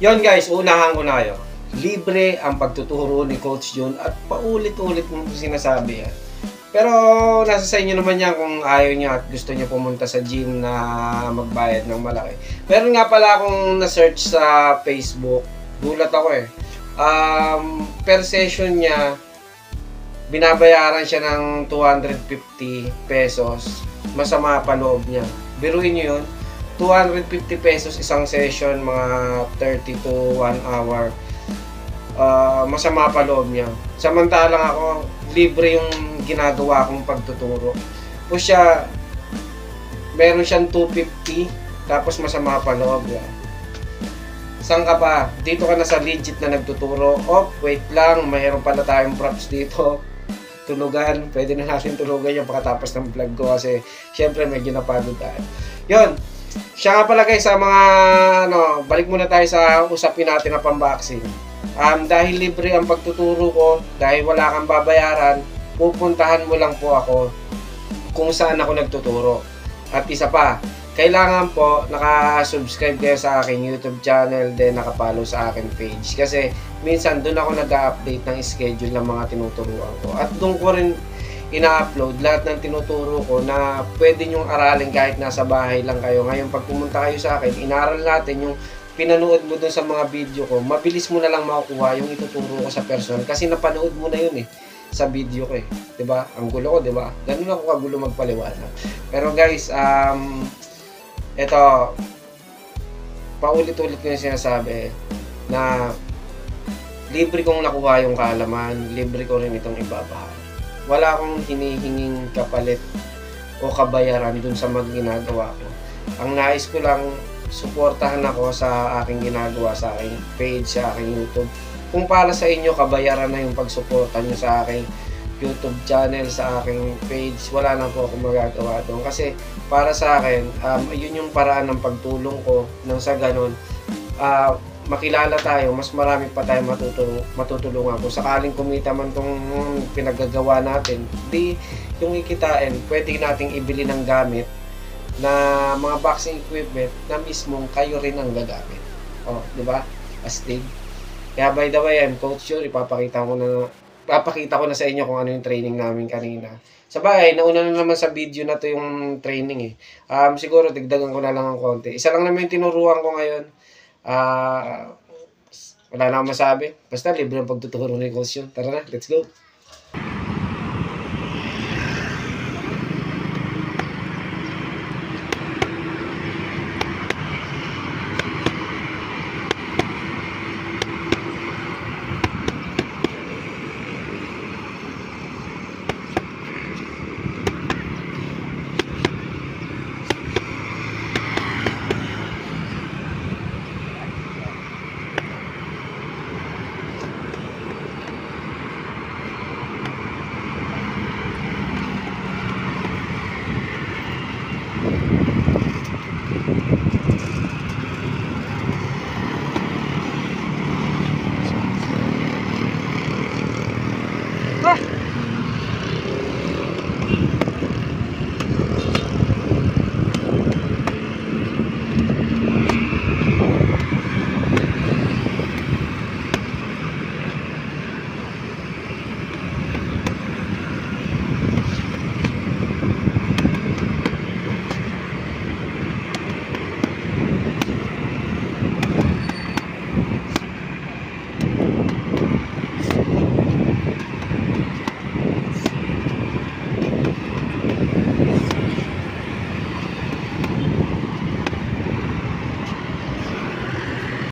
Yon guys, unahan ko na kayo. Libre ang pagtuturo ni Coach Jun at paulit-ulit mo sinasabi yan. Pero nasa sa inyo naman yan kung ayaw niya at gusto niya pumunta sa gym na magbayad ng malaki. Meron nga pala akong na-search sa Facebook. Gulat ako eh. Per session niya, binabayaran siya ng 250 pesos. Masama pa loob niya. Biruin niyo yun. 250 pesos isang session, mga 30 to 1 hour. Masama pa loob niya. Samantalang ako, libre yung ginagawa kong pagtuturo. O siya, meron siyang 250, tapos masama pa loob niya. Saan ka pa? Dito ka na sa legit na nagtuturo. Oh, wait lang, mayroon pala tayong props dito. Tulugan, pwede na natin tulugan yung pagkatapos ng vlog ko kasi syempre medyo napagod tayo. Yun, siya nga pala guys sa mga balik muna tayo sa usapin natin na pamboxing. Dahil libre ang pagtuturo ko, dahil wala kang babayaran, pupuntahan mo lang po ako kung saan ako nagtuturo. At isa pa, kailangan po naka-subscribe kayo sa aking YouTube channel, then naka-follow sa aking page. Kasi minsan doon ako nag-update ng schedule ng mga tinuturuan ko. At doon ko rin ina-upload lahat ng tinuturo ko na pwede nyong aralin kahit nasa bahay lang kayo. Ngayon pag pumunta kayo sa akin, inaral natin yung pinanood mo dun sa mga video ko, mabilis mo na lang makukuha yung ituturo ko sa personal kasi napanood mo na yun eh sa video ko eh. 'Di ba? Ang gulo ko, 'di ba? Ganun ako kagulo magpaliwanag. Pero guys, ito paulit-ulit ko yung sinasabi na libre kong nakuha yung kaalaman, libre ko rin itong ibabahagi. Wala akong hinihinging kapalit o kabayaran dun sa mga ginagawa ko. Ang nais ko lang, suportahan ako sa aking ginagawa, sa aking page, sa aking YouTube. Kung para sa inyo, kabayaran na yung pagsuporta nyo sa aking YouTube channel, sa aking page, wala na po akong magagawa doon. Kasi para sa akin, yun yung paraan ng pagtulong ko nang sa ganun, makilala tayo, mas marami pa tayo matutulungan. Kung sakaling kumita man tong pinagagawa natin, di yung ikitain, pwede nating ibili ng gamit na mga boxing equipment na mismong kayo rin ang gagamit. Oh, di ba? Astig. Kaya by the way, Coach Yuri, papakita ko na sa inyo kung ano yung training namin kanina. Sabay, nauna na naman sa video na to yung training eh. Siguro digdagan ko na lang ng konti. Isa lang naman yung tinuruan ko ngayon. Wala na akong masabi. Basta libre ang pagtuturo ni Coach Yuri. Tara na, let's go.